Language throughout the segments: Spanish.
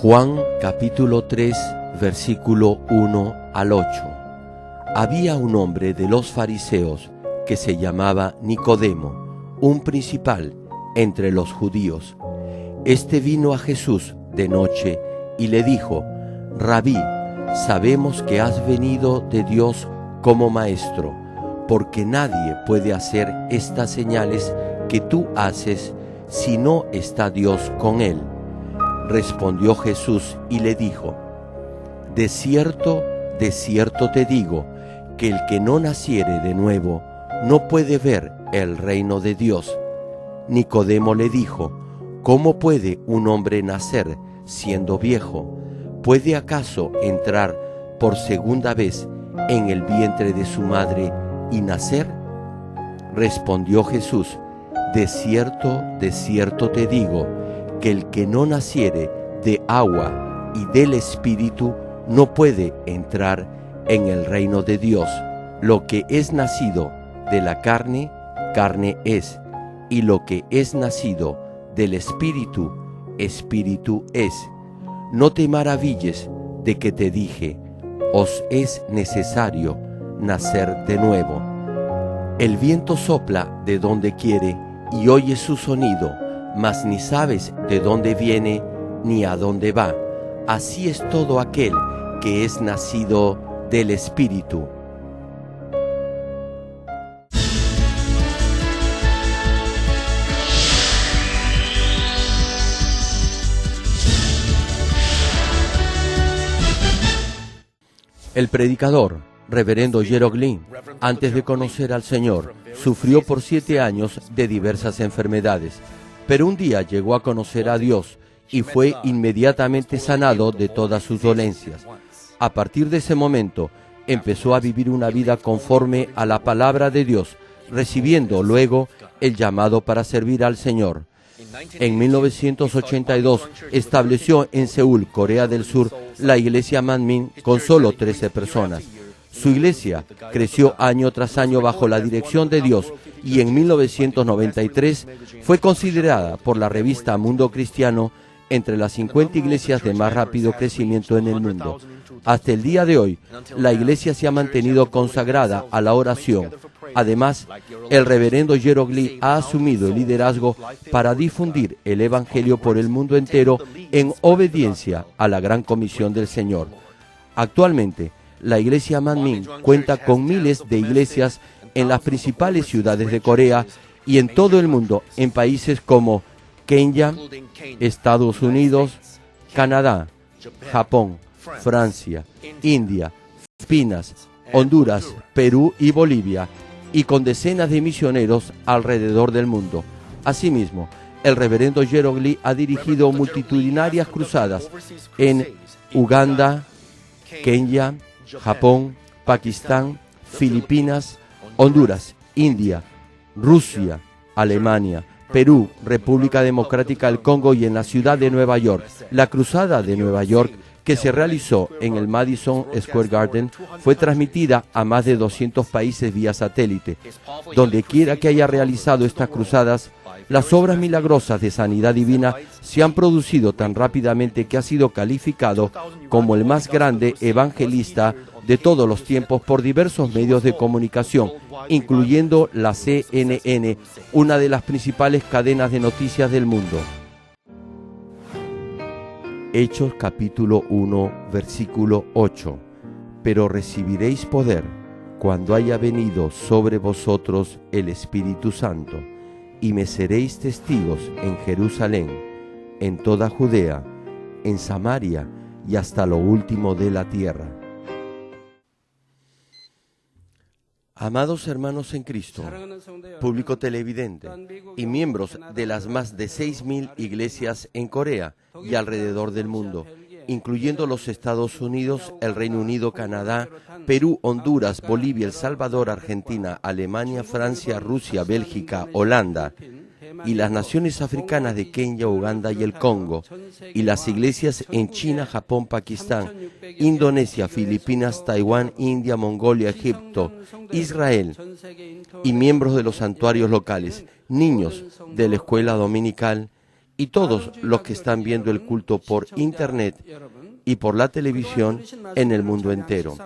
Juan capítulo 3, versículo 1 al 8. Había un hombre de los fariseos que se llamaba Nicodemo, un principal entre los judíos. Este vino a Jesús de noche y le dijo: Rabí, sabemos que has venido de Dios como maestro, porque nadie puede hacer estas señales que tú haces si no está Dios con él. Respondió Jesús y le dijo: de cierto te digo, que el que no naciere de nuevo no puede ver el reino de Dios. Nicodemo le dijo: ¿cómo puede un hombre nacer siendo viejo? ¿Puede acaso entrar por segunda vez en el vientre de su madre y nacer? Respondió Jesús: de cierto te digo, que el que no naciere de agua y del Espíritu no puede entrar en el reino de Dios. Lo que es nacido de la carne, carne es, y lo que es nacido del Espíritu, Espíritu es. No te maravilles de que te dije: os es necesario nacer de nuevo. El viento sopla de donde quiere y oyes su sonido, mas ni sabes de dónde viene ni a dónde va. Así es todo aquel que es nacido del Espíritu. El predicador, reverendo Gerald Green, antes de conocer al Señor, sufrió por 7 años de diversas enfermedades, pero un día llegó a conocer a Dios y fue inmediatamente sanado de todas sus dolencias. A partir de ese momento, empezó a vivir una vida conforme a la palabra de Dios, recibiendo luego el llamado para servir al Señor. En 1982 estableció en Seúl, Corea del Sur, la iglesia Manmin con solo 13 personas. Su iglesia creció año tras año bajo la dirección de Dios y en 1993 fue considerada por la revista Mundo Cristiano entre las 50 iglesias de más rápido crecimiento en el mundo. Hasta el día de hoy, la iglesia se ha mantenido consagrada a la oración. Además, el reverendo Gerald Green ha asumido el liderazgo para difundir el Evangelio por el mundo entero en obediencia a la gran comisión del Señor. Actualmente, la iglesia Manmin cuenta con miles de iglesias en las principales ciudades de Corea y en todo el mundo, en países como Kenia, Estados Unidos, Canadá, Japón, Francia, India, Filipinas, Honduras, Perú y Bolivia, y con decenas de misioneros alrededor del mundo. Asimismo, el reverendo Gerald Green ha dirigido multitudinarias cruzadas en Uganda, Kenia, Japón, Pakistán, Filipinas, Honduras, India, Rusia, Alemania, Perú, República Democrática del Congo y en la ciudad de Nueva York. La cruzada de Nueva York, que se realizó en el Madison Square Garden, fue transmitida a más de 200 países vía satélite. Donde quiera que haya realizado estas cruzadas, las obras milagrosas de sanidad divina se han producido tan rápidamente que ha sido calificado como el más grande evangelista de todos los tiempos por diversos medios de comunicación, incluyendo la CNN, una de las principales cadenas de noticias del mundo. Hechos capítulo 1, versículo 8. Pero recibiréis poder cuando haya venido sobre vosotros el Espíritu Santo, y me seréis testigos en Jerusalén, en toda Judea, en Samaria y hasta lo último de la tierra. Amados hermanos en Cristo, público televidente y miembros de las más de 6.000 iglesias en Corea y alrededor del mundo, incluyendo los Estados Unidos, el Reino Unido, Canadá, Perú, Honduras, Bolivia, El Salvador, Argentina, Alemania, Francia, Rusia, Bélgica, Holanda, y las naciones africanas de Kenia, Uganda y el Congo, y las iglesias en China, Japón, Pakistán, Indonesia, Filipinas, Taiwán, India, Mongolia, Egipto, Israel, y miembros de los santuarios locales, niños de la escuela dominical y todos los que están viendo el culto por Internet y por la televisión en el mundo entero.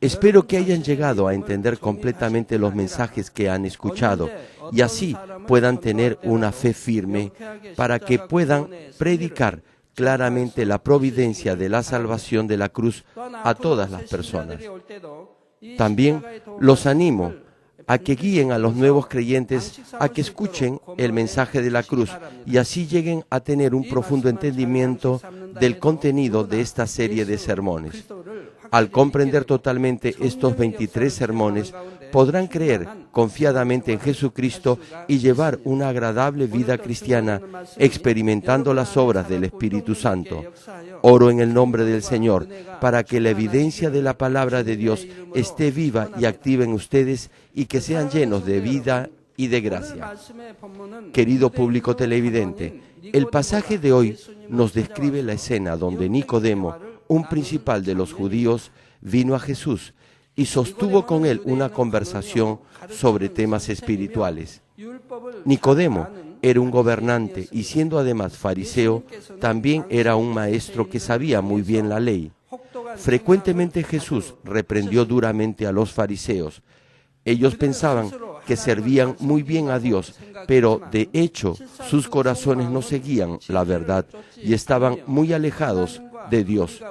Espero que hayan llegado a entender completamente los mensajes que han escuchado y así puedan tener una fe firme para que puedan predicar claramente la providencia de la salvación de la cruz a todas las personas. También los animo a que guíen a los nuevos creyentes a que escuchen el mensaje de la cruz y así lleguen a tener un profundo entendimiento del contenido de esta serie de sermones. Al comprender totalmente estos 23 sermones, podrán creer confiadamente en Jesucristo y llevar una agradable vida cristiana, experimentando las obras del Espíritu Santo. Oro en el nombre del Señor, para que la evidencia de la palabra de Dios esté viva y activa en ustedes y que sean llenos de vida y de gracia. Querido público televidente, el pasaje de hoy nos describe la escena donde Nicodemo, un principal de los judíos, vino a Jesús y sostuvo con él una conversación sobre temas espirituales. Nicodemo era un gobernante y siendo además fariseo, también era un maestro que sabía muy bien la ley. Frecuentemente Jesús reprendió duramente a los fariseos. Ellos pensaban que servían muy bien a Dios, pero de hecho sus corazones no seguían la verdad y estaban muy alejados de Dios.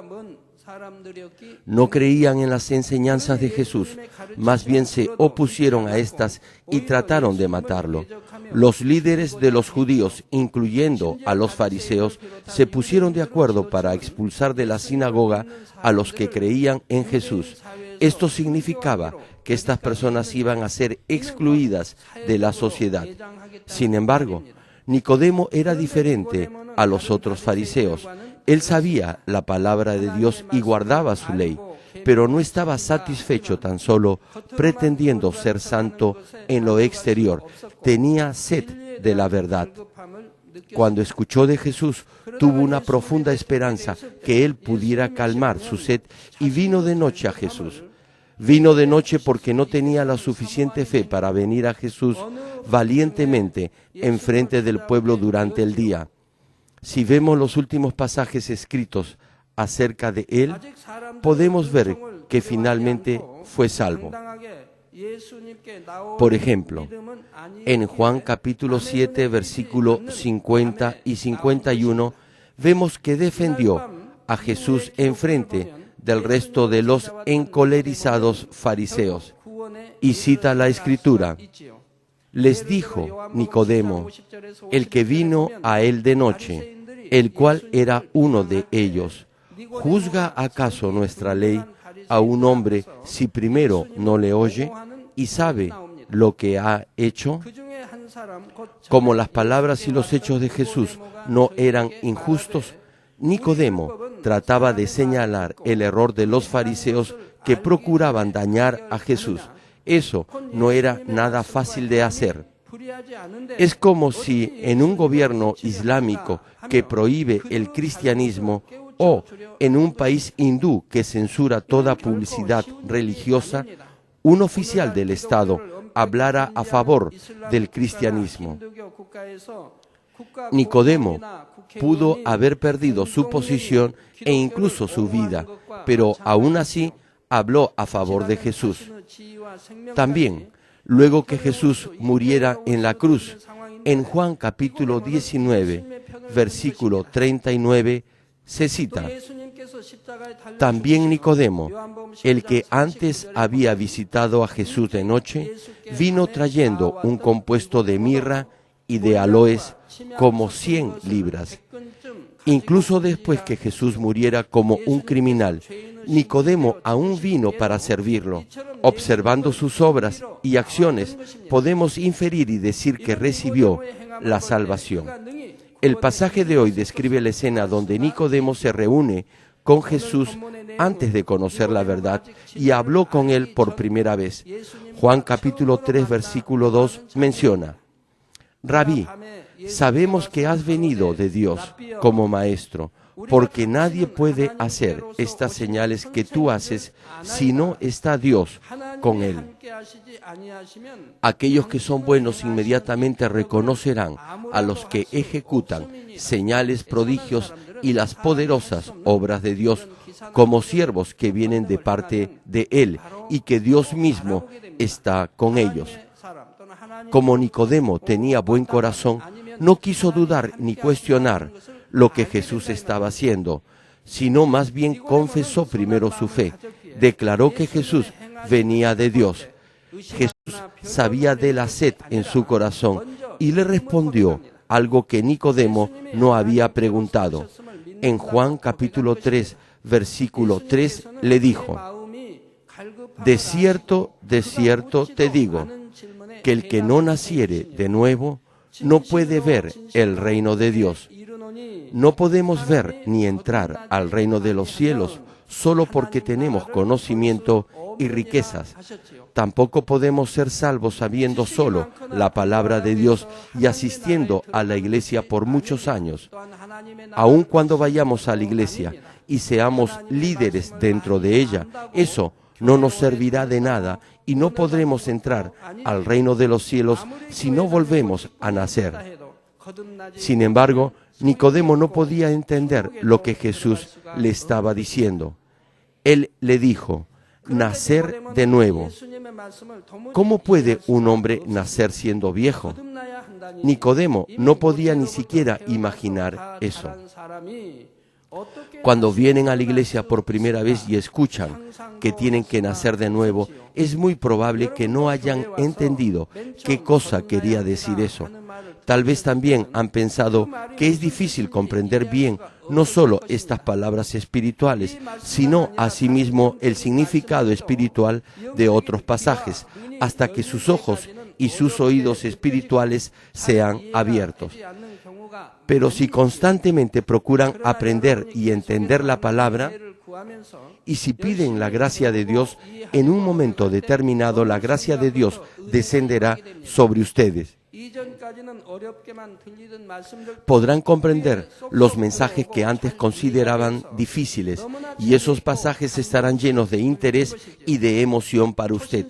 No creían en las enseñanzas de Jesús, más bien se opusieron a estas y trataron de matarlo. Los líderes de los judíos, incluyendo a los fariseos, se pusieron de acuerdo para expulsar de la sinagoga a los que creían en Jesús. Esto significaba que estas personas iban a ser excluidas de la sociedad. Sin embargo, Nicodemo era diferente a los otros fariseos. Él sabía la palabra de Dios y guardaba su ley, pero no estaba satisfecho tan solo pretendiendo ser santo en lo exterior. Tenía sed de la verdad. Cuando escuchó de Jesús, tuvo una profunda esperanza que él pudiera calmar su sed y vino de noche a Jesús. Vino de noche porque no tenía la suficiente fe para venir a Jesús valientemente enfrente del pueblo durante el día. Si vemos los últimos pasajes escritos acerca de él, podemos ver que finalmente fue salvo. Por ejemplo, en Juan capítulo 7, versículo 50 y 51, vemos que defendió a Jesús enfrente del resto de los encolerizados fariseos. Y cita la Escritura: les dijo Nicodemo, el que vino a él de noche, el cual era uno de ellos: ¿juzga acaso nuestra ley a un hombre si primero no le oye y sabe lo que ha hecho? Como las palabras y los hechos de Jesús no eran injustos, Nicodemo trataba de señalar el error de los fariseos que procuraban dañar a Jesús. Eso no era nada fácil de hacer. Es como si en un gobierno islámico que prohíbe el cristianismo o en un país hindú que censura toda publicidad religiosa, un oficial del Estado hablara a favor del cristianismo. Nicodemo pudo haber perdido su posición e incluso su vida, pero aún así habló a favor de Jesús. También, luego que Jesús muriera en la cruz, en Juan capítulo 19, versículo 39, se cita: también Nicodemo, el que antes había visitado a Jesús de noche, vino trayendo un compuesto de mirra y de aloes como 100 libras. Incluso después que Jesús muriera como un criminal, Nicodemo aún vino para servirlo. Observando sus obras y acciones, podemos inferir y decir que recibió la salvación. El pasaje de hoy describe la escena donde Nicodemo se reúne con Jesús antes de conocer la verdad y habló con él por primera vez. Juan capítulo 3, versículo 2 menciona: Rabí, sabemos que has venido de Dios como maestro, porque nadie puede hacer estas señales que tú haces si no está Dios con él. Aquellos que son buenos inmediatamente reconocerán a los que ejecutan señales, prodigios y las poderosas obras de Dios como siervos que vienen de parte de Él y que Dios mismo está con ellos. Como Nicodemo tenía buen corazón, no quiso dudar ni cuestionar lo que Jesús estaba haciendo, sino más bien confesó primero su fe, declaró que Jesús venía de Dios. Jesús sabía de la sed en su corazón y le respondió algo que Nicodemo no había preguntado. En Juan capítulo 3, versículo 3, le dijo: de cierto te digo, que el que no naciere de nuevo no puede ver el reino de Dios. No podemos ver ni entrar al reino de los cielos solo porque tenemos conocimiento y riquezas. Tampoco podemos ser salvos sabiendo solo la palabra de Dios y asistiendo a la iglesia por muchos años. Aun cuando vayamos a la iglesia y seamos líderes dentro de ella, eso no nos servirá de nada y no podremos entrar al reino de los cielos si no volvemos a nacer. Sin embargo, Nicodemo no podía entender lo que Jesús le estaba diciendo. Él le dijo: nacer de nuevo. ¿Cómo puede un hombre nacer siendo viejo? Nicodemo no podía ni siquiera imaginar eso. Cuando vienen a la iglesia por primera vez y escuchan que tienen que nacer de nuevo, es muy probable que no hayan entendido qué cosa quería decir eso. Tal vez también han pensado que es difícil comprender bien no solo estas palabras espirituales, sino asimismo el significado espiritual de otros pasajes, hasta que sus ojos y sus oídos espirituales sean abiertos. Pero si constantemente procuran aprender y entender la palabra, y si piden la gracia de Dios, en un momento determinado la gracia de Dios descenderá sobre ustedes. Podrán comprender los mensajes que antes consideraban difíciles, y esos pasajes estarán llenos de interés y de emoción para usted.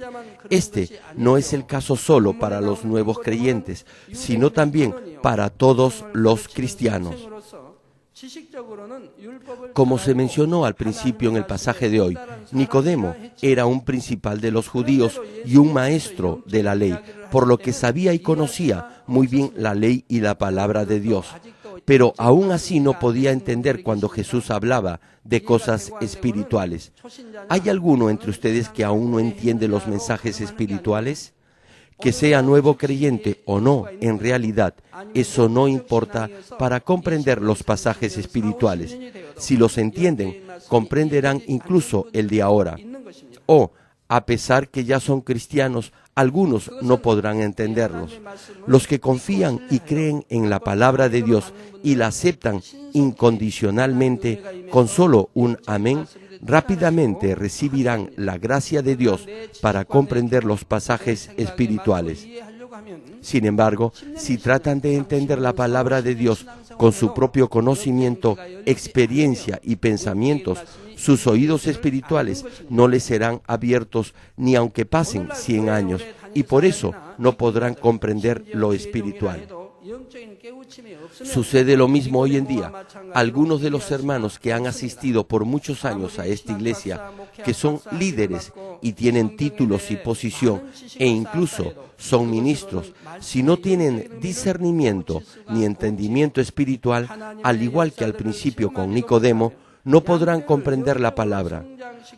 Este no es el caso solo para los nuevos creyentes, sino también para todos los cristianos. Como se mencionó al principio en el pasaje de hoy, Nicodemo era un principal de los judíos y un maestro de la ley, por lo que sabía y conocía muy bien la ley y la palabra de Dios. Pero aún así no podía entender cuando Jesús hablaba de cosas espirituales. ¿Hay alguno entre ustedes que aún no entiende los mensajes espirituales? Que sea nuevo creyente o no, en realidad, eso no importa para comprender los pasajes espirituales. Si los entienden, comprenderán incluso el de ahora. O, a pesar que ya son cristianos, algunos no podrán entenderlos. Los que confían y creen en la palabra de Dios y la aceptan incondicionalmente con solo un amén, rápidamente recibirán la gracia de Dios para comprender los pasajes espirituales. Sin embargo, si tratan de entender la palabra de Dios con su propio conocimiento, experiencia y pensamientos, sus oídos espirituales no les serán abiertos ni aunque pasen 100 años, y por eso no podrán comprender lo espiritual. Sucede lo mismo hoy en día. Algunos de los hermanos que han asistido por muchos años a esta iglesia, que son líderes y tienen títulos y posición, e incluso son ministros, si no tienen discernimiento ni entendimiento espiritual, al igual que al principio con Nicodemo, no podrán comprender la palabra.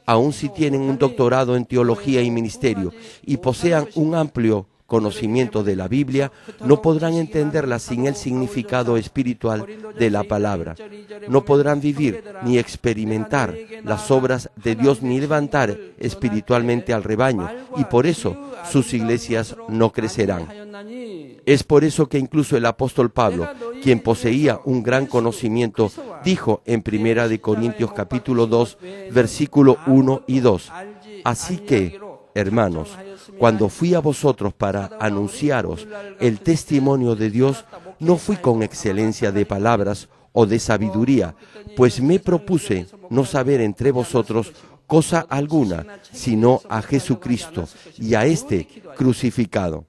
Aun si tienen un doctorado en teología y ministerio y posean un amplio conocimiento de la Biblia, no podrán entenderla sin el significado espiritual de la palabra. No podrán vivir ni experimentar las obras de Dios ni levantar espiritualmente al rebaño, y por eso sus iglesias no crecerán. Es por eso que incluso el apóstol Pablo, quien poseía un gran conocimiento, dijo en 1 Corintios capítulo 2, versículo 1 y 2, así que, hermanos, cuando fui a vosotros para anunciaros el testimonio de Dios, no fui con excelencia de palabras o de sabiduría, pues me propuse no saber entre vosotros cosa alguna, sino a Jesucristo y a éste crucificado.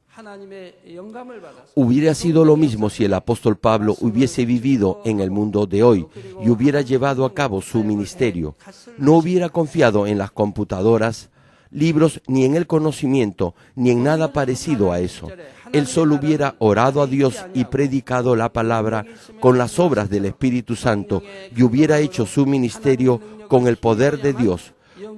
Hubiera sido lo mismo si el apóstol Pablo hubiese vivido en el mundo de hoy y hubiera llevado a cabo su ministerio. No hubiera confiado en las computadoras, libros, ni en el conocimiento, ni en nada parecido a eso. Él solo hubiera orado a Dios y predicado la palabra con las obras del Espíritu Santo y hubiera hecho su ministerio con el poder de Dios,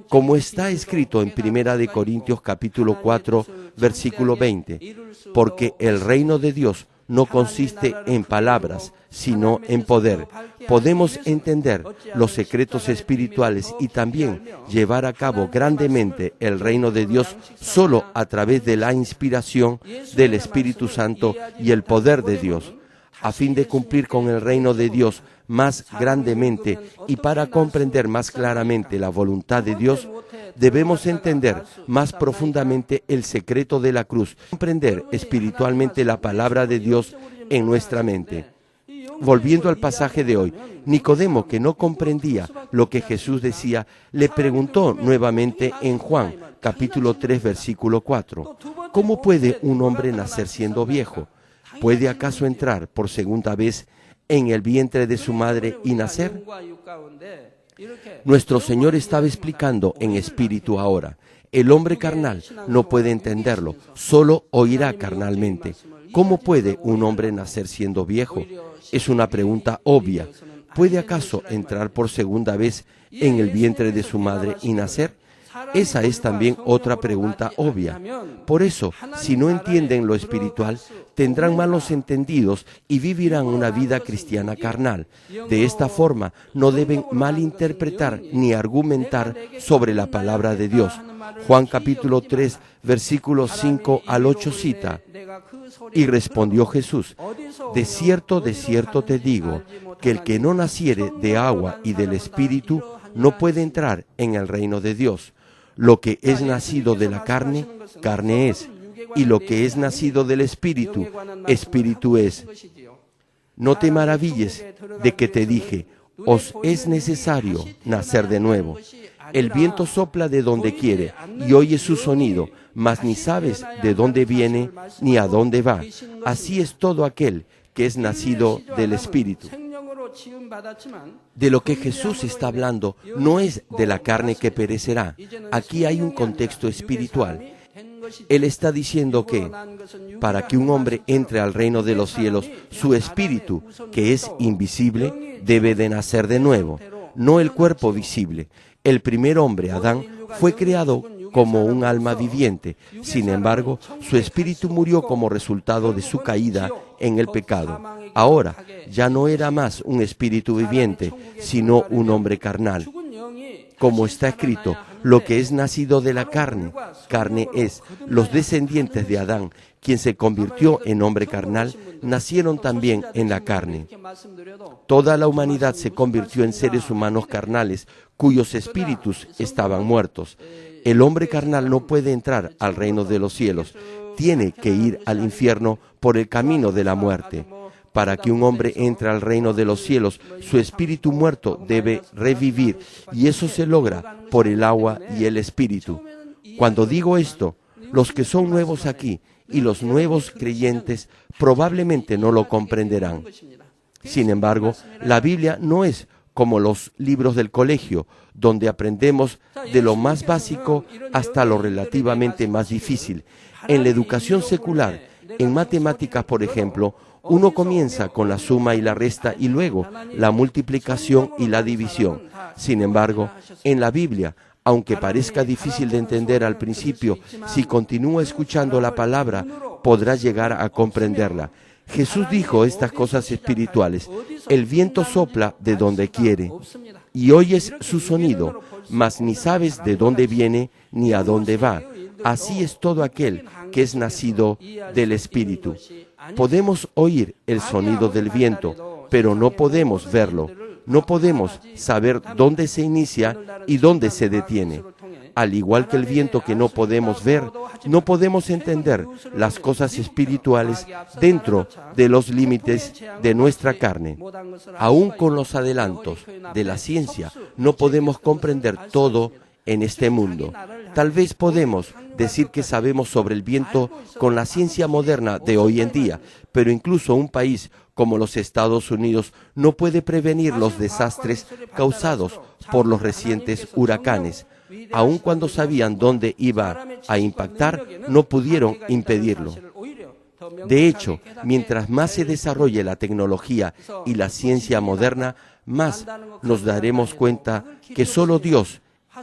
como está escrito en 1 Corintios capítulo 4, versículo 20, porque el reino de Dios no consiste en palabras, sino en poder. Podemos entender los secretos espirituales y también llevar a cabo grandemente el reino de Dios solo a través de la inspiración del Espíritu Santo y el poder de Dios, a fin de cumplir con el reino de Dios más grandemente y para comprender más claramente la voluntad de Dios, debemos entender más profundamente el secreto de la cruz, comprender espiritualmente la palabra de Dios en nuestra mente. Volviendo al pasaje de hoy, Nicodemo, que no comprendía lo que Jesús decía, le preguntó nuevamente en Juan, capítulo 3, versículo 4, ¿cómo puede un hombre nacer siendo viejo? ¿Puede acaso entrar por segunda vez en el vientre de su madre y nacer? Nuestro Señor estaba explicando en espíritu ahora. El hombre carnal no puede entenderlo, solo oirá carnalmente. ¿Cómo puede un hombre nacer siendo viejo? Es una pregunta obvia. ¿Puede acaso entrar por segunda vez en el vientre de su madre y nacer? Esa es también otra pregunta obvia. Por eso, si no entienden lo espiritual, tendrán malos entendidos y vivirán una vida cristiana carnal. De esta forma, no deben malinterpretar ni argumentar sobre la palabra de Dios. Juan capítulo 3, versículos 5 al 8 cita, y respondió Jesús, de cierto te digo, que el que no naciere de agua y del Espíritu no puede entrar en el reino de Dios. Lo que es nacido de la carne, carne es, y lo que es nacido del Espíritu, Espíritu es. No te maravilles de que te dije, os es necesario nacer de nuevo. El viento sopla de donde quiere y oyes su sonido, mas ni sabes de dónde viene ni a dónde va. Así es todo aquel que es nacido del Espíritu. De lo que Jesús está hablando no es de la carne que perecerá. Aquí hay un contexto espiritual. Él está diciendo que para que un hombre entre al reino de los cielos, su espíritu, que es invisible, debe de nacer de nuevo, no el cuerpo visible. El primer hombre, Adán, fue creado como un alma viviente. Sin embargo, su espíritu murió como resultado de su caída en el pecado. Ahora, ya no era más un espíritu viviente, sino un hombre carnal. Como está escrito, lo que es nacido de la carne, carne es. Los descendientes de Adán, quien se convirtió en hombre carnal, nacieron también en la carne. Toda la humanidad se convirtió en seres humanos carnales, cuyos espíritus estaban muertos. El hombre carnal no puede entrar al reino de los cielos, tiene que ir al infierno por el camino de la muerte. Para que un hombre entre al reino de los cielos, su espíritu muerto debe revivir, y eso se logra por el agua y el espíritu. Cuando digo esto, los que son nuevos aquí y los nuevos creyentes probablemente no lo comprenderán. Sin embargo, la Biblia no es como los libros del colegio, donde aprendemos de lo más básico hasta lo relativamente más difícil. En la educación secular, en matemáticas, por ejemplo, uno comienza con la suma y la resta y luego la multiplicación y la división. Sin embargo, en la Biblia, aunque parezca difícil de entender al principio, si continúa escuchando la palabra, podrá llegar a comprenderla. Jesús dijo estas cosas espirituales: el viento sopla de donde quiere y oyes su sonido, mas ni sabes de dónde viene ni a dónde va. Así es todo aquel que es nacido del Espíritu. Podemos oír el sonido del viento, pero no podemos verlo. No podemos saber dónde se inicia y dónde se detiene. Al igual que el viento que no podemos ver, no podemos entender las cosas espirituales dentro de los límites de nuestra carne. Aún con los adelantos de la ciencia, no podemos comprender todo en este mundo. Tal vez podemos decir que sabemos sobre el viento con la ciencia moderna de hoy en día, pero incluso un país como los Estados Unidos no puede prevenir los desastres causados por los recientes huracanes. Aun cuando sabían dónde iba a impactar, no pudieron impedirlo. De hecho, mientras más se desarrolle la tecnología y la ciencia moderna, más nos daremos cuenta que solo Dios,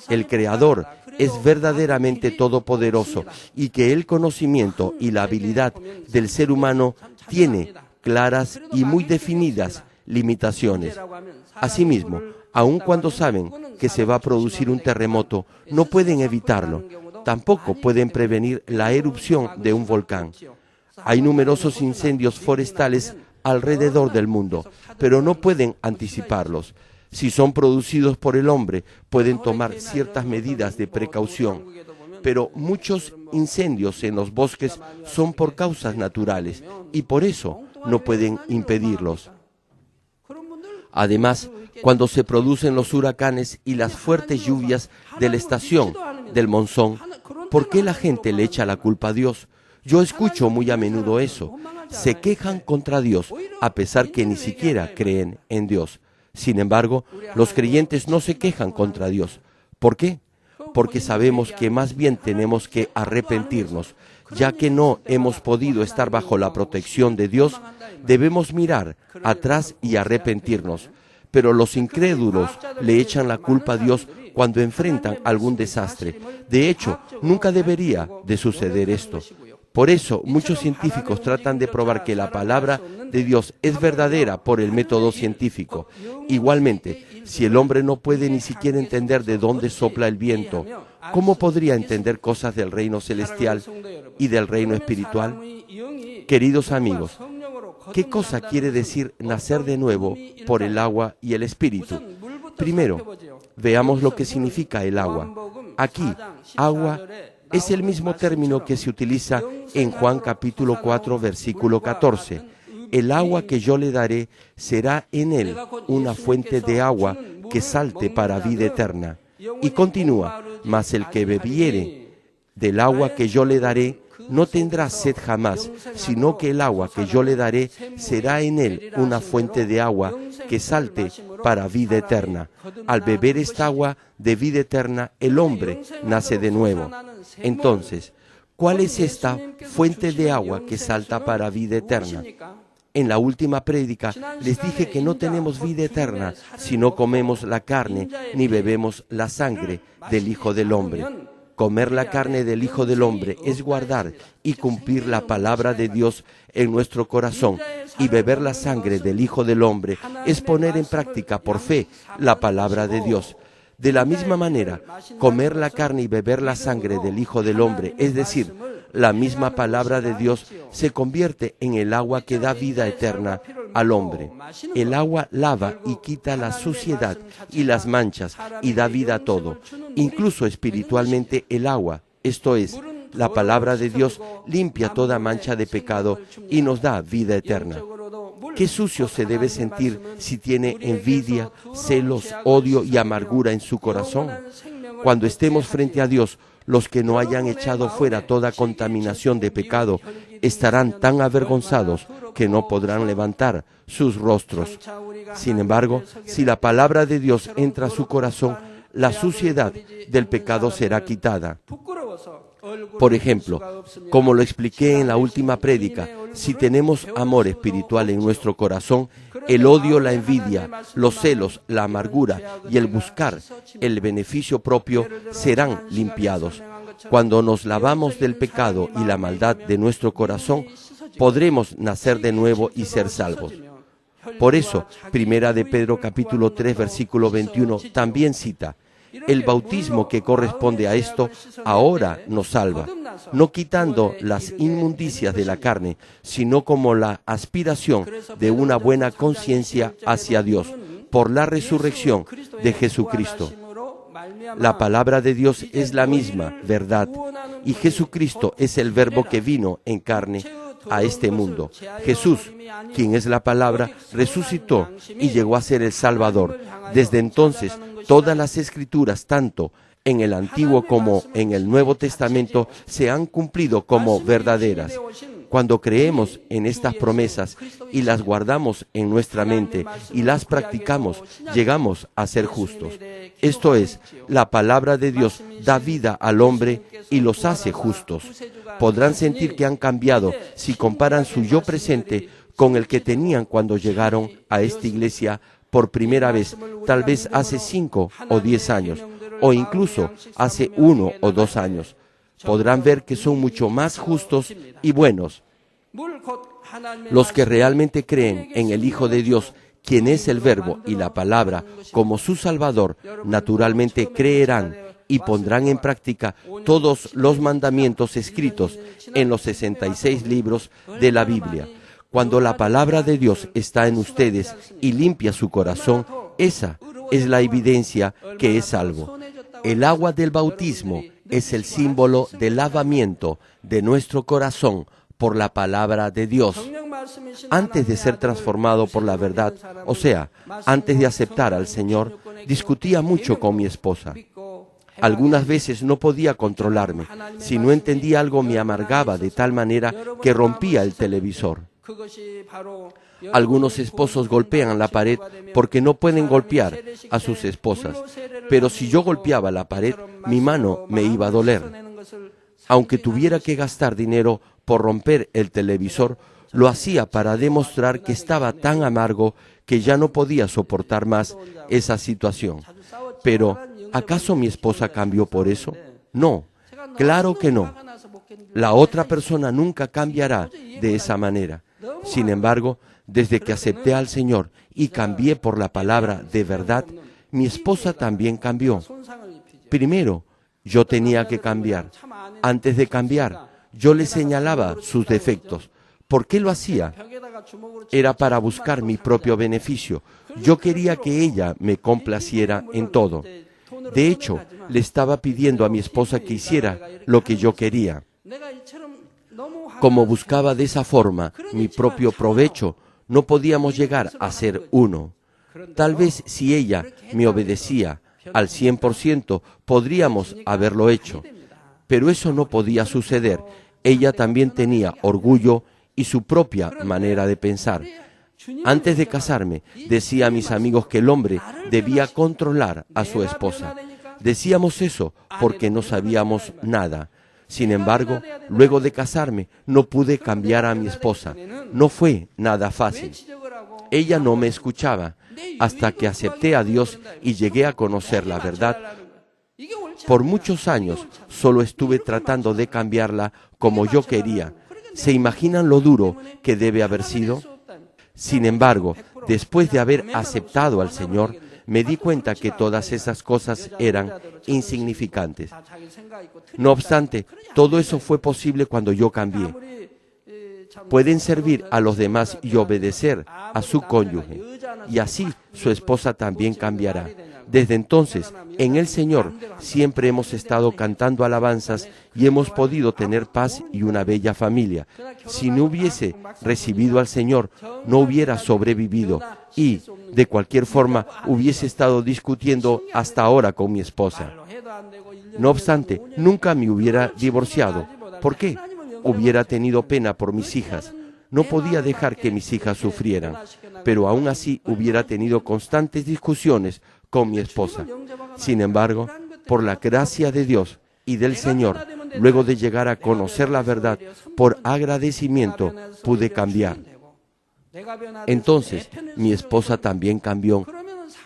el Creador, es verdaderamente todopoderoso y que el conocimiento y la habilidad del ser humano tiene claras y muy definidas limitaciones. Asimismo, aun cuando saben que se va a producir un terremoto, no pueden evitarlo. Tampoco pueden prevenir la erupción de un volcán. Hay numerosos incendios forestales alrededor del mundo, pero no pueden anticiparlos. Si son producidos por el hombre, pueden tomar ciertas medidas de precaución, pero muchos incendios en los bosques son por causas naturales y por eso no pueden impedirlos. Además, cuando se producen los huracanes y las fuertes lluvias de la estación del monzón, ¿por qué la gente le echa la culpa a Dios? Yo escucho muy a menudo eso. Se quejan contra Dios, a pesar que ni siquiera creen en Dios. Sin embargo, los creyentes no se quejan contra Dios. ¿Por qué? Porque sabemos que más bien tenemos que arrepentirnos. Ya que no hemos podido estar bajo la protección de Dios, debemos mirar atrás y arrepentirnos. Pero los incrédulos le echan la culpa a Dios cuando enfrentan algún desastre. De hecho, nunca debería de suceder esto. Por eso, muchos científicos tratan de probar que la palabra de Dios es verdadera por el método científico. Igualmente, si el hombre no puede ni siquiera entender de dónde sopla el viento, ¿cómo podría entender cosas del reino celestial y del reino espiritual? Queridos amigos, ¿qué cosa quiere decir nacer de nuevo por el agua y el espíritu? Primero, veamos lo que significa el agua. Aquí, agua es el mismo término que se utiliza en Juan capítulo 4, versículo 14. El agua que yo le daré será en él una fuente de agua que salte para vida eterna. Y continúa, mas el que bebiere del agua que yo le daré no tendrá sed jamás, sino que el agua que yo le daré será en él una fuente de agua que salte para vida eterna. Al beber esta agua de vida eterna, el hombre nace de nuevo. Entonces, ¿cuál es esta fuente de agua que salta para vida eterna? En la última prédica les dije que no tenemos vida eterna si no comemos la carne ni bebemos la sangre del Hijo del Hombre. Comer la carne del Hijo del Hombre es guardar y cumplir la palabra de Dios en nuestro corazón, y beber la sangre del Hijo del Hombre es poner en práctica por fe la palabra de Dios. De la misma manera, comer la carne y beber la sangre del Hijo del Hombre, es decir, la misma palabra de Dios, se convierte en el agua que da vida eterna al hombre. El agua lava y quita la suciedad y las manchas y da vida a todo. Incluso espiritualmente el agua, esto es, la palabra de Dios, limpia toda mancha de pecado y nos da vida eterna. ¿Qué sucio se debe sentir si tiene envidia, celos, odio y amargura en su corazón? Cuando estemos frente a Dios, los que no hayan echado fuera toda contaminación de pecado estarán tan avergonzados que no podrán levantar sus rostros. Sin embargo, si la palabra de Dios entra a su corazón, la suciedad del pecado será quitada. Por ejemplo, como lo expliqué en la última prédica, si tenemos amor espiritual en nuestro corazón, el odio, la envidia, los celos, la amargura y el buscar el beneficio propio serán limpiados. Cuando nos lavamos del pecado y la maldad de nuestro corazón, podremos nacer de nuevo y ser salvos. Por eso, Primera de Pedro capítulo 3, versículo 21 también cita: el bautismo que corresponde a esto ahora nos salva, no quitando las inmundicias de la carne, sino como la aspiración de una buena conciencia hacia Dios, por la resurrección de Jesucristo. La palabra de Dios es la misma verdad, y Jesucristo es el Verbo que vino en carne a este mundo. Jesús, quien es la palabra, resucitó y llegó a ser el Salvador. Desde entonces, todas las Escrituras, tanto en el Antiguo como en el Nuevo Testamento, se han cumplido como verdaderas. Cuando creemos en estas promesas y las guardamos en nuestra mente y las practicamos, llegamos a ser justos. Esto es, la palabra de Dios da vida al hombre y los hace justos. Podrán sentir que han cambiado si comparan su yo presente con el que tenían cuando llegaron a esta iglesia por primera vez, tal vez hace 5 o 10 años, o incluso hace 1 o 2 años. Podrán ver que son mucho más justos y buenos. Los que realmente creen en el Hijo de Dios, quien es el Verbo y la Palabra, como su Salvador, naturalmente creerán y pondrán en práctica todos los mandamientos escritos en los 66 libros de la Biblia. Cuando la palabra de Dios está en ustedes y limpia su corazón, esa es la evidencia que es salvo. El agua del bautismo es el símbolo del lavamiento de nuestro corazón por la palabra de Dios. Antes de ser transformado por la verdad, o sea, antes de aceptar al Señor, discutía mucho con mi esposa. Algunas veces no podía controlarme. Si no entendía algo me amargaba de tal manera que rompía el televisor. Algunos esposos golpean la pared porque no pueden golpear a sus esposas. Pero si yo golpeaba la pared, mi mano me iba a doler. Aunque tuviera que gastar dinero por romper el televisor, lo hacía para demostrar que estaba tan amargo que ya no podía soportar más esa situación. Pero, ¿acaso mi esposa cambió por eso? No, claro que no. La otra persona nunca cambiará de esa manera. Sin embargo, desde que acepté al Señor y cambié por la palabra de verdad, mi esposa también cambió. Primero, yo tenía que cambiar. Antes de cambiar, yo le señalaba sus defectos. ¿Por qué lo hacía? Era para buscar mi propio beneficio. Yo quería que ella me complaciera en todo. De hecho, le estaba pidiendo a mi esposa que hiciera lo que yo quería. Como buscaba de esa forma mi propio provecho, no podíamos llegar a ser uno. Tal vez si ella me obedecía al 100%, podríamos haberlo hecho. Pero eso no podía suceder. Ella también tenía orgullo y su propia manera de pensar. Antes de casarme, decía a mis amigos que el hombre debía controlar a su esposa. Decíamos eso porque no sabíamos nada. Sin embargo, luego de casarme, no pude cambiar a mi esposa. No fue nada fácil. Ella no me escuchaba hasta que acepté a Dios y llegué a conocer la verdad. Por muchos años solo estuve tratando de cambiarla como yo quería. ¿Se imaginan lo duro que debe haber sido? Sin embargo, después de haber aceptado al Señor, me di cuenta que todas esas cosas eran insignificantes. No obstante, todo eso fue posible cuando yo cambié. Pueden servir a los demás y obedecer a su cónyuge, y así su esposa también cambiará. Desde entonces, en el Señor siempre hemos estado cantando alabanzas y hemos podido tener paz y una bella familia. Si no hubiese recibido al Señor, no hubiera sobrevivido y, de cualquier forma, hubiese estado discutiendo hasta ahora con mi esposa. No obstante, nunca me hubiera divorciado. ¿Por qué? Hubiera tenido pena por mis hijas. No podía dejar que mis hijas sufrieran, pero aún así hubiera tenido constantes discusiones con mi esposa. Sin embargo, por la gracia de Dios y del Señor, luego de llegar a conocer la verdad, por agradecimiento pude cambiar. Entonces, mi esposa también cambió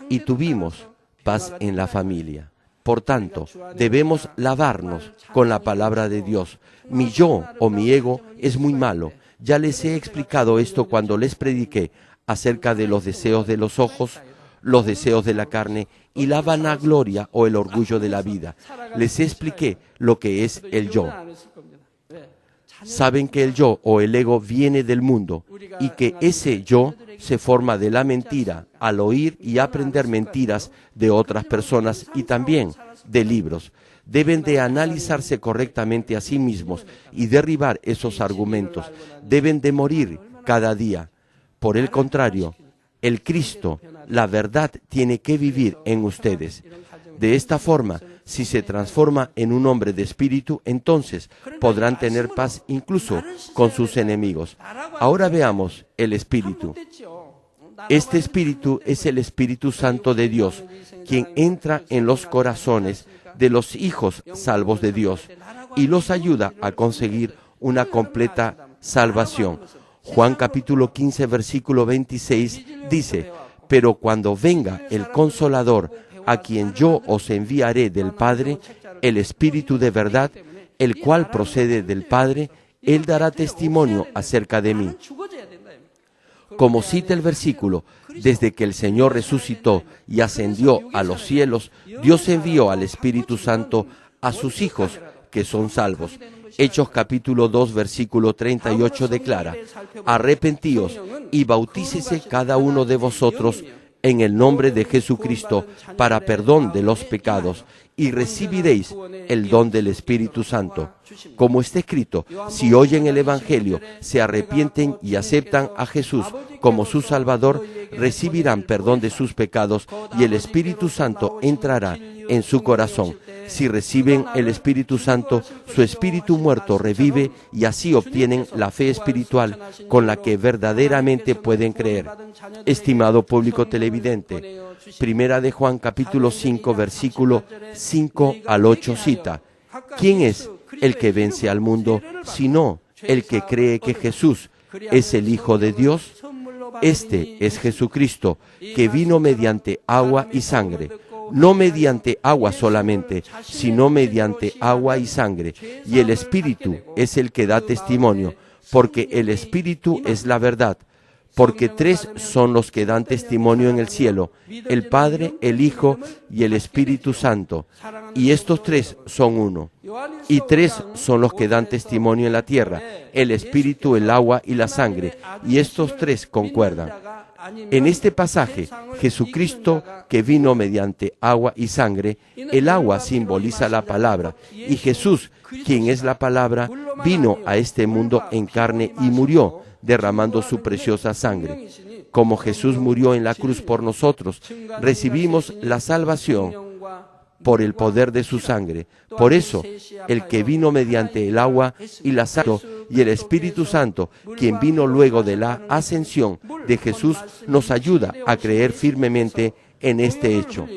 y tuvimos paz en la familia. Por tanto, debemos lavarnos con la palabra de Dios. Mi yo o mi ego es muy malo. Ya les he explicado esto cuando les prediqué acerca de los deseos de los ojos, los deseos de la carne y la vanagloria o el orgullo de la vida. Les expliqué lo que es el yo. Saben que el yo o el ego viene del mundo y que ese yo se forma de la mentira al oír y aprender mentiras de otras personas y también de libros. Deben de analizarse correctamente a sí mismos y derribar esos argumentos. Deben de morir cada día. Por el contrario, el Cristo, la verdad, tiene que vivir en ustedes. De esta forma, Si se transforma en un hombre de espíritu, entonces podrán tener paz incluso con sus enemigos. Ahora veamos el espíritu. Este espíritu es el Espíritu Santo de Dios, quien entra en los corazones de los hijos salvos de Dios y los ayuda a conseguir una completa salvación. Juan capítulo 15, versículo 26 dice: pero cuando venga el Consolador, a quien yo os enviaré del Padre, el Espíritu de verdad, el cual procede del Padre, Él dará testimonio acerca de mí. Como cita el versículo, desde que el Señor resucitó y ascendió a los cielos, Dios envió al Espíritu Santo a sus hijos que son salvos. Hechos capítulo 2, versículo 38 declara: arrepentíos y bautícese cada uno de vosotros en el nombre de Jesucristo para perdón de los pecados, y recibiréis el don del Espíritu Santo. Como está escrito, si oyen el Evangelio, se arrepienten y aceptan a Jesús como su Salvador, recibirán perdón de sus pecados y el Espíritu Santo entrará en su corazón. Si reciben el Espíritu Santo, su espíritu muerto revive y así obtienen la fe espiritual con la que verdaderamente pueden creer. Estimado público televidente, Primera de Juan capítulo 5, versículo 5 al 8 cita: ¿quién es el que vence al mundo, sino el que cree que Jesús es el Hijo de Dios? Este es Jesucristo, que vino mediante agua y sangre, no mediante agua solamente, sino mediante agua y sangre. Y el Espíritu es el que da testimonio, porque el Espíritu es la verdad. Porque tres son los que dan testimonio en el cielo: el Padre, el Hijo y el Espíritu Santo. Y estos tres son uno. Y tres son los que dan testimonio en la tierra: el Espíritu, el agua y la sangre. Y estos tres concuerdan. En este pasaje, Jesucristo, que vino mediante agua y sangre, el agua simboliza la palabra, y Jesús, quien es la palabra, vino a este mundo en carne y murió, derramando su preciosa sangre. Como Jesús murió en la cruz por nosotros, recibimos la salvación por el poder de su sangre. Por eso, el que vino mediante el agua y la sangre y el Espíritu Santo, quien vino luego de la ascensión de Jesús, nos ayuda a creer firmemente en este hecho.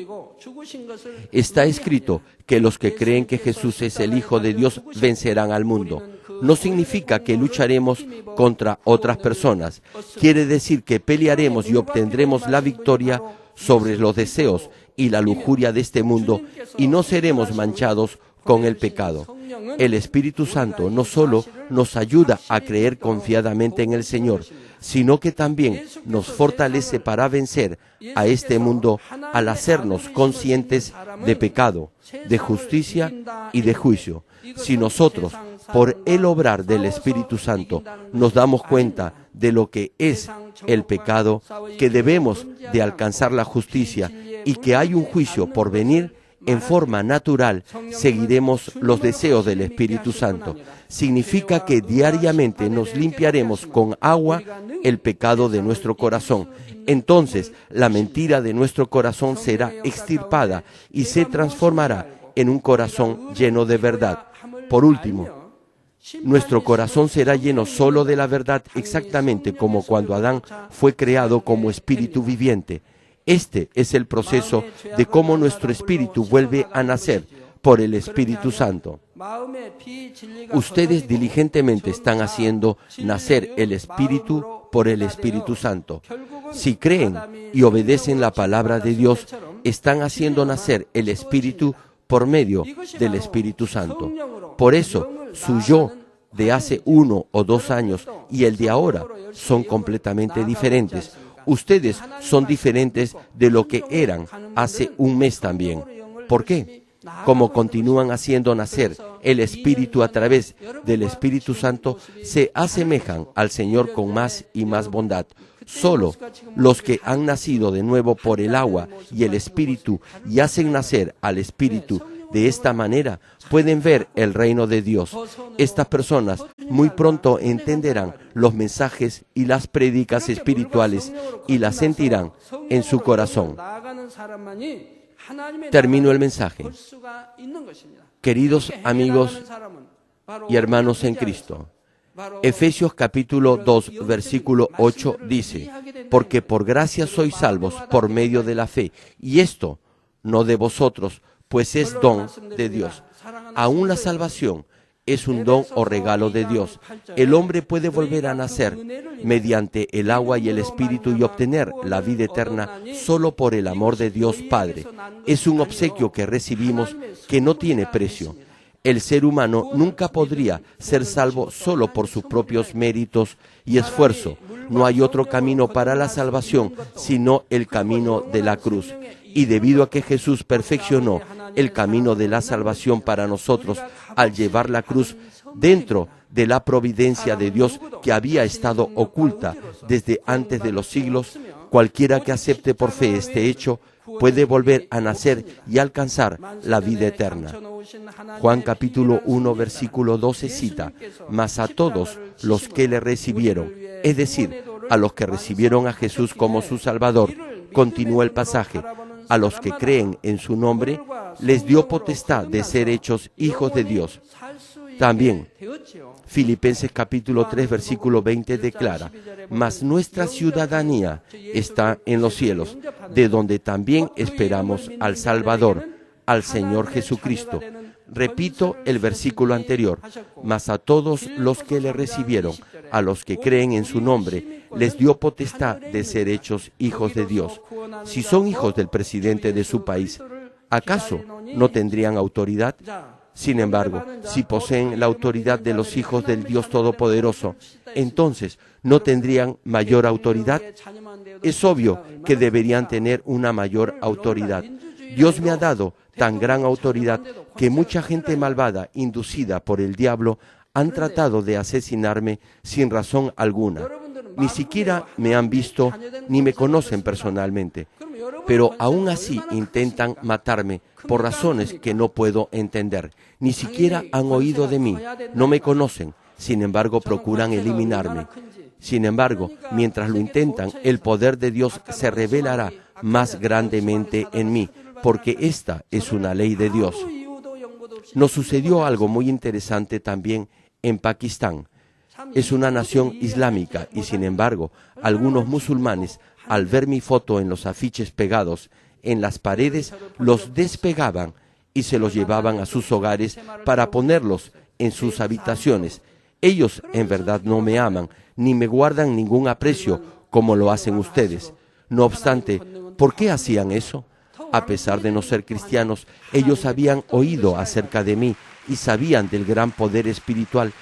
Está escrito que los que creen que Jesús es el Hijo de Dios vencerán al mundo. No significa que lucharemos contra otras personas. Quiere decir que pelearemos y obtendremos la victoria sobre los deseos y la lujuria de este mundo y no seremos manchados con el pecado. El Espíritu Santo no solo nos ayuda a creer confiadamente en el Señor, sino que también nos fortalece para vencer a este mundo al hacernos conscientes de pecado, de justicia y de juicio. Si nosotros, por el obrar del Espíritu Santo, nos damos cuenta de lo que es el pecado, que debemos de alcanzar la justicia y que hay un juicio por venir, en forma natural seguiremos los deseos del Espíritu Santo. Significa que diariamente nos limpiaremos con agua el pecado de nuestro corazón. Entonces, la mentira de nuestro corazón será extirpada y se transformará en un corazón lleno de verdad. Por último, nuestro corazón será lleno solo de la verdad, exactamente como cuando Adán fue creado como espíritu viviente. Este es el proceso de cómo nuestro espíritu vuelve a nacer por el Espíritu Santo. Ustedes diligentemente están haciendo nacer el espíritu por el Espíritu Santo. Si creen y obedecen la palabra de Dios, están haciendo nacer el espíritu por medio del Espíritu Santo. Por eso, su yo de hace 1 o 2 años y el de ahora son completamente diferentes. Ustedes son diferentes de lo que eran hace un mes también. ¿Por qué? Como continúan haciendo nacer el Espíritu a través del Espíritu Santo, se asemejan al Señor con más y más bondad. Solo los que han nacido de nuevo por el agua y el Espíritu y hacen nacer al Espíritu de esta manera pueden ver el reino de Dios. Estas personas muy pronto entenderán los mensajes y las prédicas espirituales y las sentirán en su corazón. Termino el mensaje. Queridos amigos y hermanos en Cristo, Efesios capítulo 2, versículo 8 dice, porque por gracia sois salvos por medio de la fe, y esto no de vosotros, pues es don de Dios. Aún la salvación es un don o regalo de Dios. El hombre puede volver a nacer mediante el agua y el Espíritu y obtener la vida eterna solo por el amor de Dios Padre. Es un obsequio que recibimos que no tiene precio. El ser humano nunca podría ser salvo solo por sus propios méritos y esfuerzo. No hay otro camino para la salvación sino el camino de la cruz. Y debido a que Jesús perfeccionó el camino de la salvación para nosotros al llevar la cruz dentro de la providencia de Dios que había estado oculta desde antes de los siglos, cualquiera que acepte por fe este hecho puede volver a nacer y alcanzar la vida eterna. Juan capítulo 1 versículo 12 cita, mas a todos los que le recibieron, es decir, a los que recibieron a Jesús como su Salvador, continúa el pasaje, a los que creen en su nombre, les dio potestad de ser hechos hijos de Dios. También, Filipenses capítulo 3, versículo 20 declara, mas nuestra ciudadanía está en los cielos, de donde también esperamos al Salvador, al Señor Jesucristo. Repito el versículo anterior, mas a todos los que le recibieron, a los que creen en su nombre, les dio potestad de ser hechos hijos de Dios. Si son hijos del presidente de su país, ¿acaso no tendrían autoridad? Sin embargo, si poseen la autoridad de los hijos del Dios Todopoderoso, entonces, ¿no tendrían mayor autoridad? Es obvio que deberían tener una mayor autoridad. Dios me ha dado tan gran autoridad que mucha gente malvada, inducida por el diablo, han tratado de asesinarme sin razón alguna. Ni siquiera me han visto ni me conocen personalmente, pero aún así intentan matarme por razones que no puedo entender. Ni siquiera han oído de mí, no me conocen, sin embargo procuran eliminarme. Sin embargo, mientras lo intentan, el poder de Dios se revelará más grandemente en mí, porque esta es una ley de Dios. Nos sucedió algo muy interesante también en Pakistán. Es una nación islámica y, sin embargo, algunos musulmanes, al ver mi foto en los afiches pegados en las paredes, los despegaban y se los llevaban a sus hogares para ponerlos en sus habitaciones. Ellos en verdad no me aman, ni me guardan ningún aprecio como lo hacen ustedes. No obstante, ¿por qué hacían eso? A pesar de no ser cristianos, ellos habían oído acerca de mí y sabían del gran poder espiritual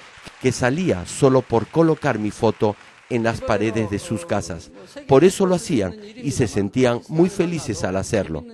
que salía solo por colocar mi foto en las paredes de sus casas. Por eso lo hacían y se sentían muy felices al hacerlo.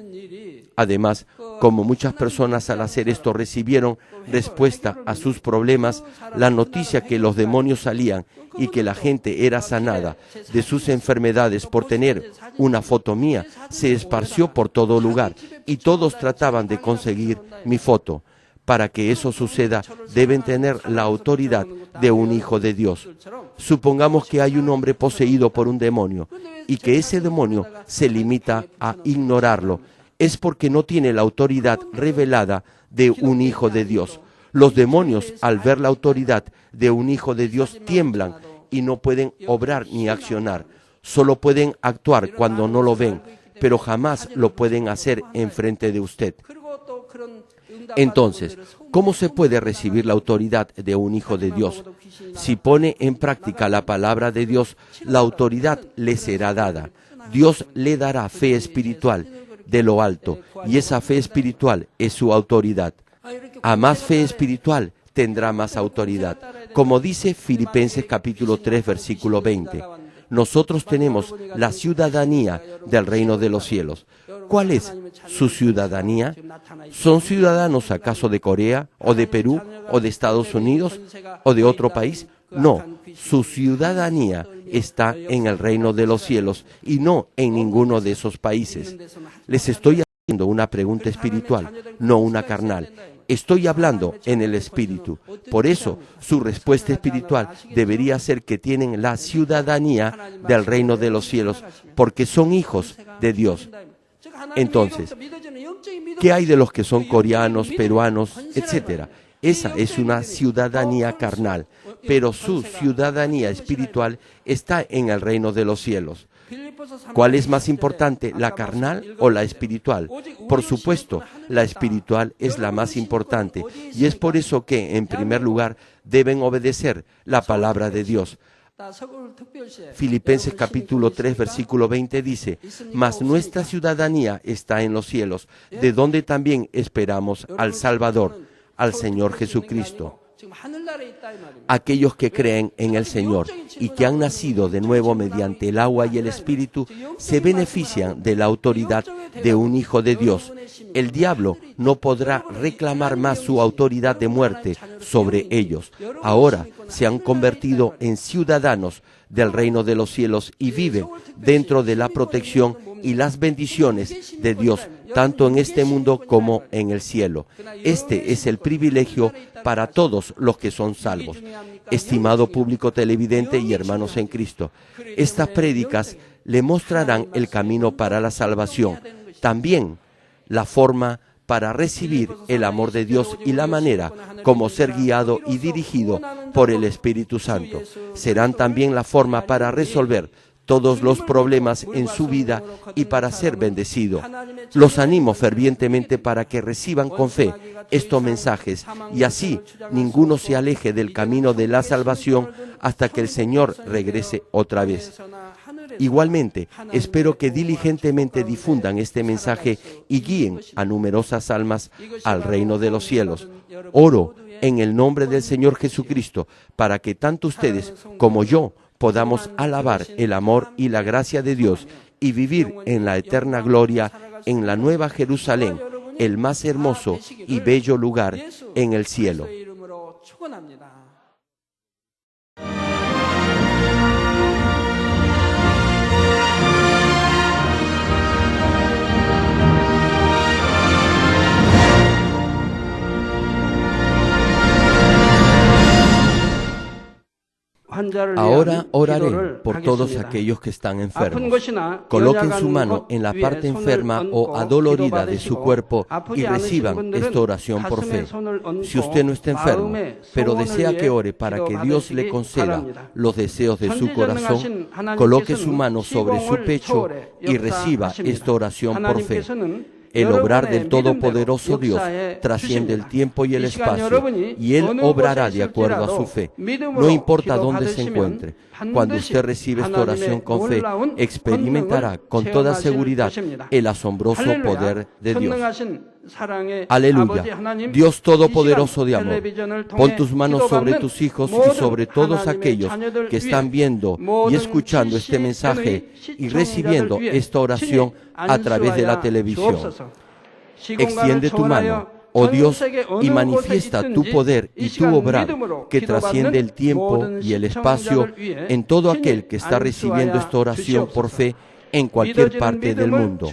Además, como muchas personas al hacer esto recibieron respuesta a sus problemas, la noticia que los demonios salían y que la gente era sanada de sus enfermedades por tener una foto mía se esparció por todo lugar y todos trataban de conseguir mi foto. Para que eso suceda, deben tener la autoridad de un hijo de Dios. Supongamos que hay un hombre poseído por un demonio y que ese demonio se limita a ignorarlo. Es porque no tiene la autoridad revelada de un hijo de Dios. Los demonios, al ver la autoridad de un hijo de Dios, tiemblan y no pueden obrar ni accionar. Solo pueden actuar cuando no lo ven, pero jamás lo pueden hacer enfrente de usted. Entonces, ¿cómo se puede recibir la autoridad de un hijo de Dios? Si pone en práctica la palabra de Dios, la autoridad le será dada. Dios le dará fe espiritual de lo alto, y esa fe espiritual es su autoridad. A más fe espiritual tendrá más autoridad. Como dice Filipenses capítulo 3, versículo 20, nosotros tenemos la ciudadanía del reino de los cielos. ¿Cuál es su ciudadanía? ¿Son ciudadanos acaso de Corea, o de Perú, o de Estados Unidos, o de otro país? No, su ciudadanía está en el reino de los cielos y no en ninguno de esos países. Les estoy haciendo una pregunta espiritual, no una carnal. Estoy hablando en el espíritu. Por eso, su respuesta espiritual debería ser que tienen la ciudadanía del reino de los cielos, porque son hijos de Dios. Entonces, ¿Qué hay de los que son coreanos, peruanos, etcétera? Esa es una ciudadanía carnal, pero su ciudadanía espiritual está en el reino de los cielos. ¿Cuál es más importante, la carnal o la espiritual? Por supuesto, la espiritual es la más importante, y es por eso que, en primer lugar, deben obedecer la palabra de Dios. Filipenses capítulo 3, versículo 20 dice: «Mas nuestra ciudadanía está en los cielos, de donde también esperamos al Salvador, al Señor Jesucristo». Aquellos que creen en el Señor y que han nacido de nuevo mediante el agua y el Espíritu se benefician de la autoridad de un Hijo de Dios. El diablo no podrá reclamar más su autoridad de muerte sobre ellos. Ahora se han convertido en ciudadanos del reino de los cielos y viven dentro de la protección y las bendiciones de Dios, tanto en este mundo como en el cielo. Este es el privilegio para todos los que son salvos. Estimado público televidente y hermanos en Cristo, estas prédicas le mostrarán el camino para la salvación, también la forma para recibir el amor de Dios y la manera como ser guiado y dirigido por el Espíritu Santo. Serán también la forma para resolver todos los problemas en su vida y para ser bendecido. Los animo fervientemente para que reciban con fe estos mensajes y así ninguno se aleje del camino de la salvación hasta que el Señor regrese otra vez. Igualmente, espero que diligentemente difundan este mensaje y guíen a numerosas almas al reino de los cielos. Oro en el nombre del Señor Jesucristo para que tanto ustedes como yo podamos alabar el amor y la gracia de Dios y vivir en la eterna gloria en la nueva Jerusalén, el más hermoso y bello lugar en el cielo. Ahora oraré por todos aquellos que están enfermos. Coloquen su mano en la parte enferma o adolorida de su cuerpo y reciban esta oración por fe. Si usted no está enfermo, pero desea que ore para que Dios le conceda los deseos de su corazón, coloque su mano sobre su pecho y reciba esta oración por fe. El obrar del Todopoderoso Dios trasciende el tiempo y el espacio, y Él obrará de acuerdo a su fe. No importa dónde se encuentre. Cuando usted recibe esta oración con fe, experimentará con toda seguridad el asombroso poder de Dios. Aleluya. Dios Todopoderoso de amor, pon tus manos sobre tus hijos y sobre todos aquellos que están viendo y escuchando este mensaje y recibiendo esta oración a través de la televisión. Extiende tu mano, oh Dios, y manifiesta tu poder y tu obrar que trasciende el tiempo y el espacio en todo aquel que está recibiendo esta oración por fe en cualquier parte del mundo.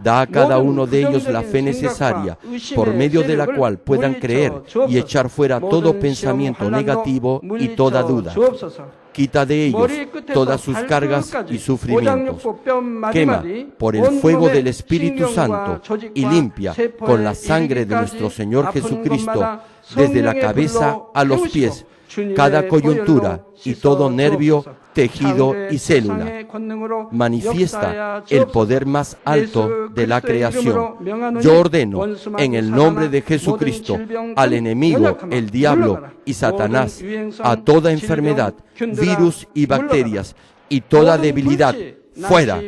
Da a cada uno de ellos la fe necesaria, por medio de la cual puedan creer y echar fuera todo pensamiento negativo y toda duda. Quita de ellos todas sus cargas y sufrimientos. Quema por el fuego del Espíritu Santo y limpia con la sangre de nuestro Señor Jesucristo desde la cabeza a los pies, cada coyuntura y todo nervio, tejido y célula. Manifiesta el poder más alto de la creación. Yo ordeno en el nombre de Jesucristo al enemigo, el diablo y Satanás, a toda enfermedad, virus y bacterias y toda debilidad, fuera.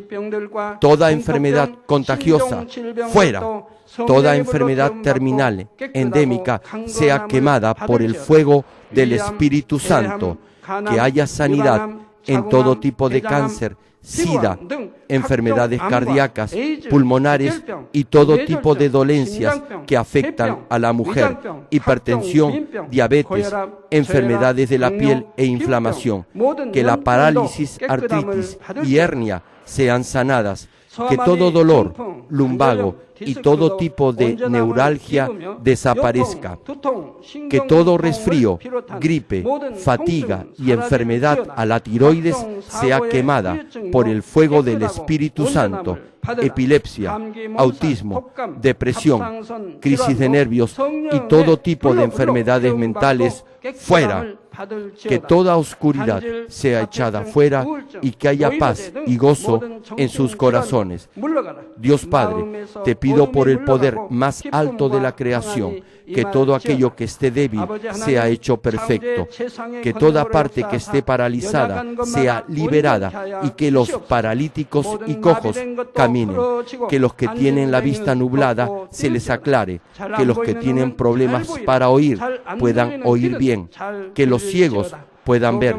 Toda enfermedad contagiosa, fuera. Toda enfermedad terminal, endémica, sea quemada por el fuego del Espíritu Santo. Que haya sanidad en todo tipo de cáncer, SIDA, enfermedades cardíacas, pulmonares y todo tipo de dolencias que afectan a la mujer, hipertensión, diabetes, enfermedades de la piel e inflamación. Que la parálisis, artritis y hernia sean sanadas. Que todo dolor, lumbago y todo tipo de neuralgia desaparezca. Que todo resfrío, gripe, fatiga y enfermedad a la tiroides sea quemada por el fuego del Espíritu Santo. Epilepsia, autismo, depresión, crisis de nervios y todo tipo de enfermedades mentales fuera. Que toda oscuridad sea echada fuera y que haya paz y gozo en sus corazones. Dios Padre, te pido por el poder más alto de la creación, que todo aquello que esté débil sea hecho perfecto, que toda parte que esté paralizada sea liberada y que los paralíticos y cojos caminen, que los que tienen la vista nublada se les aclare, que los que tienen problemas para oír puedan oír bien, que los ciegos puedan ver,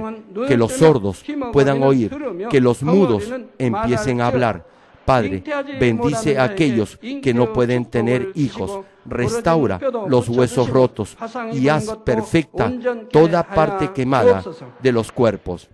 que los sordos puedan oír, que los mudos empiecen a hablar. Padre, bendice a aquellos que no pueden tener hijos, restaura los huesos rotos y haz perfecta toda parte quemada de los cuerpos.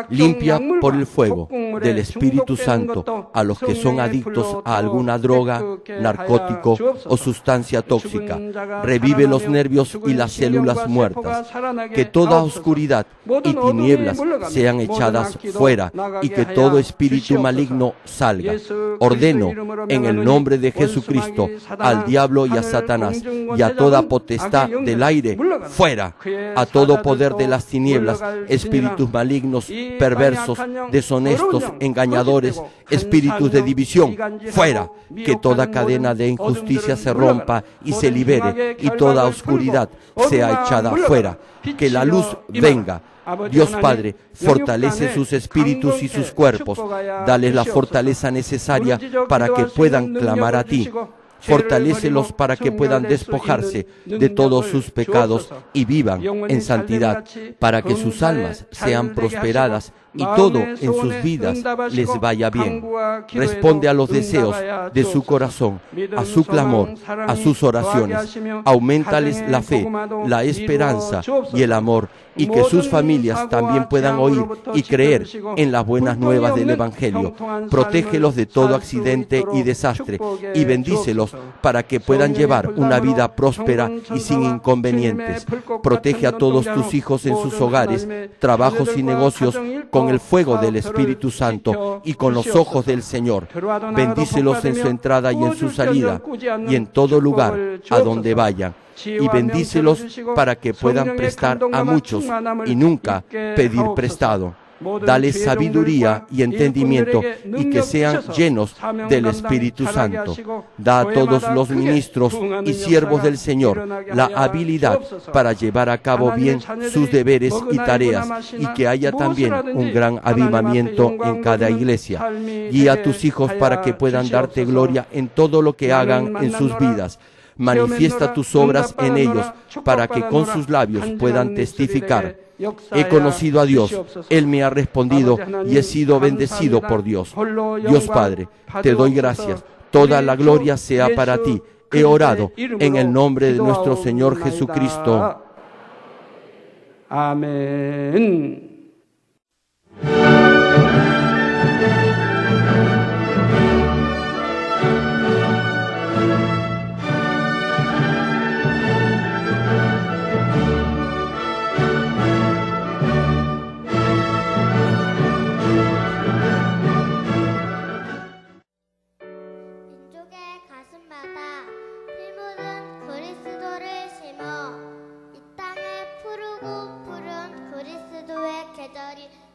Limpia por el fuego del Espíritu Santo a los que son adictos a alguna droga, narcótico o sustancia tóxica. Revive los nervios y las células muertas. Que toda oscuridad y tinieblas sean echadas fuera y que todo espíritu maligno salga. Ordeno en el nombre de Jesucristo al diablo y a Satanás y a toda potestad del aire fuera, a todo poder de las tinieblas, espíritus malignos, perversos, deshonestos, engañadores, espíritus de división fuera, que toda cadena de injusticia se rompa y se libere y toda oscuridad sea echada fuera, que la luz venga. Dios Padre, fortalece sus espíritus y sus cuerpos, dales la fortaleza necesaria para que puedan clamar a ti. Fortalécelos para que puedan despojarse de todos sus pecados y vivan en santidad, para que sus almas sean prosperadas y todo en sus vidas les vaya bien. Responde a los deseos de su corazón, a su clamor, a sus oraciones. Auméntales la fe, la esperanza y el amor, y que sus familias también puedan oír y creer en las buenas nuevas del Evangelio. Protégelos de todo accidente y desastre y bendícelos para que puedan llevar una vida próspera y sin inconvenientes. Protege a todos tus hijos en sus hogares, trabajos y negocios con el fuego del Espíritu Santo y con los ojos del Señor. Bendícelos en su entrada y en su salida y en todo lugar a donde vayan. Y bendícelos para que puedan prestar a muchos y nunca pedir prestado. Dales sabiduría y entendimiento y que sean llenos del Espíritu Santo. Da a todos los ministros y siervos del Señor la habilidad para llevar a cabo bien sus deberes y tareas y que haya también un gran avivamiento en cada iglesia. Guía a tus hijos para que puedan darte gloria en todo lo que hagan en sus vidas. Manifiesta tus obras en ellos para que con sus labios puedan testificar. He conocido a Dios, Él me ha respondido y he sido bendecido por Dios. Dios Padre, te doy gracias. Toda la gloria sea para ti. He orado en el nombre de nuestro Señor Jesucristo. Amén.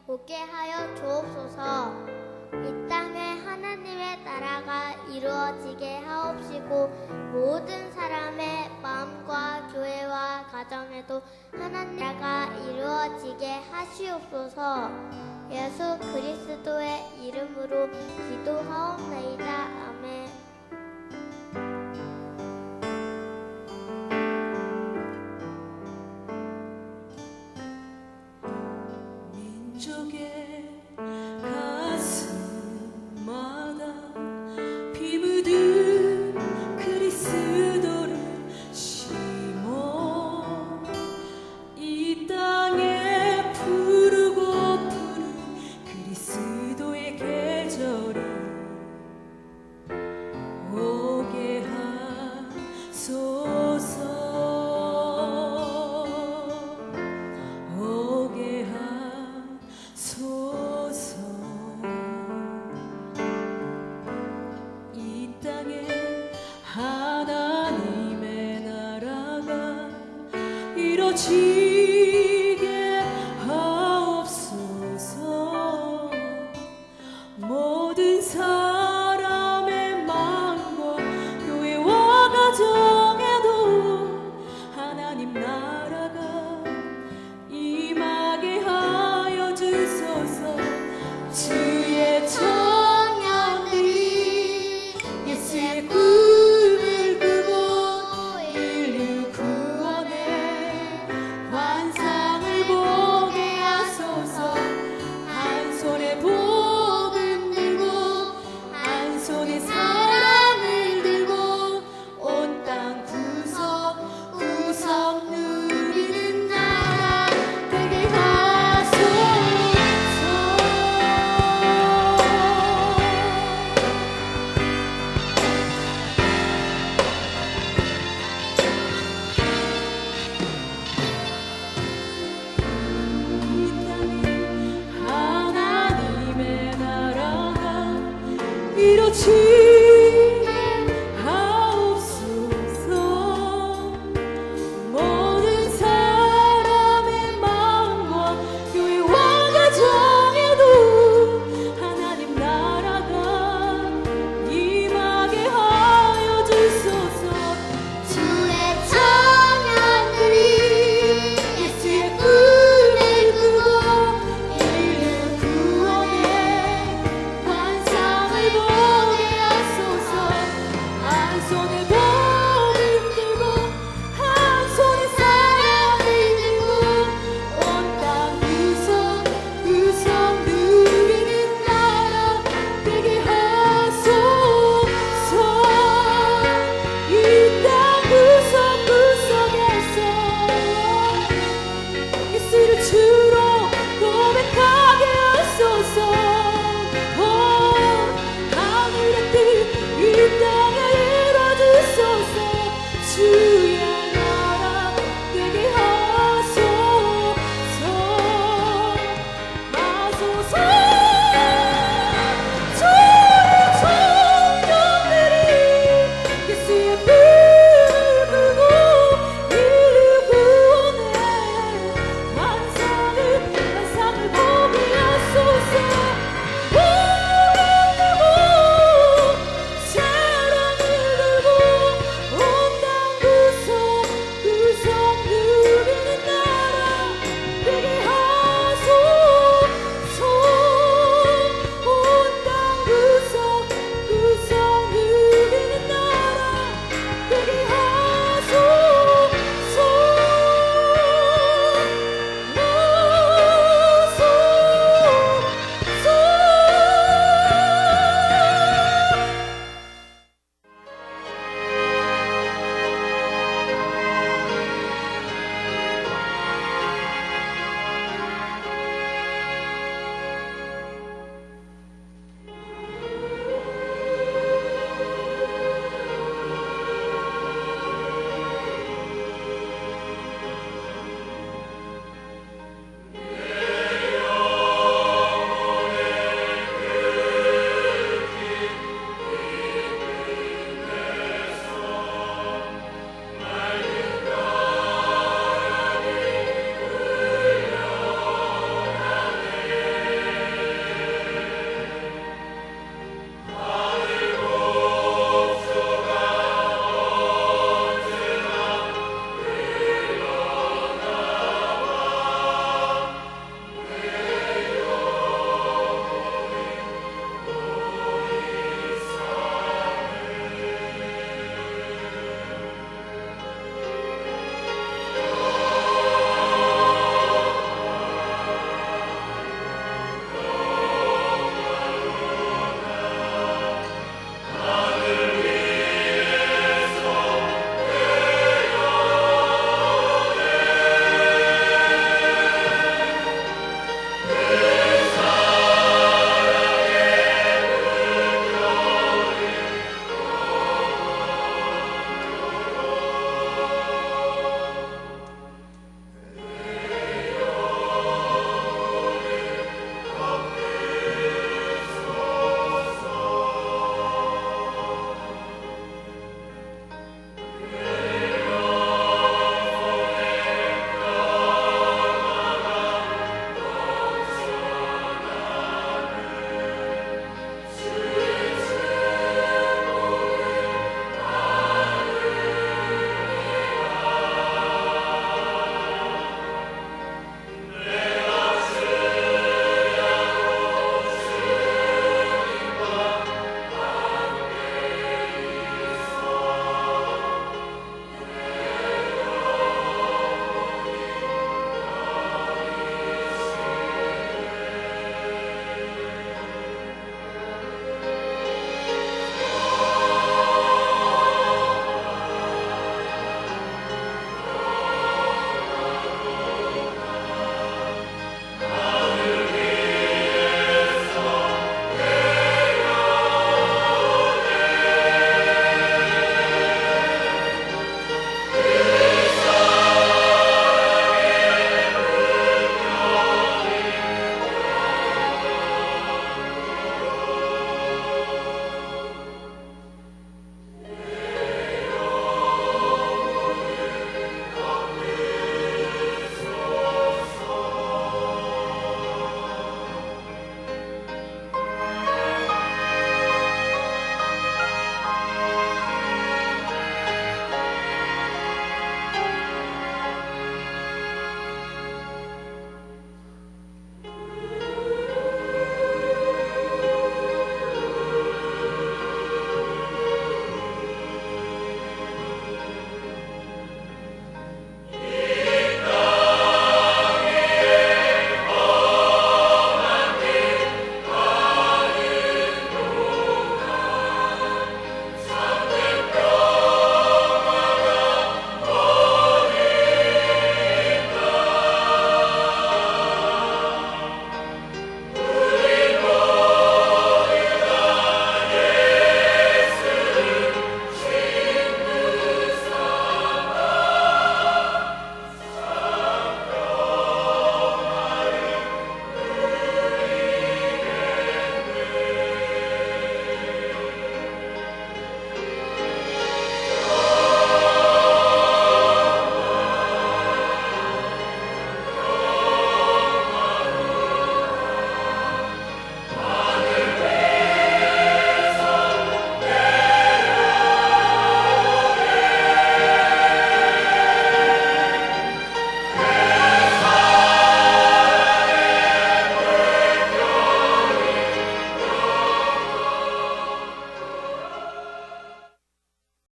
오게 하여 주옵소서. 이 땅에 하나님의 나라가 이루어지게 하옵시고 모든 사람의 마음과 교회와 가정에도 하나님 나라가 이루어지게 하시옵소서. 예수 그리스도의 이름으로 기도하옵나이다. 아멘. 오 지으시고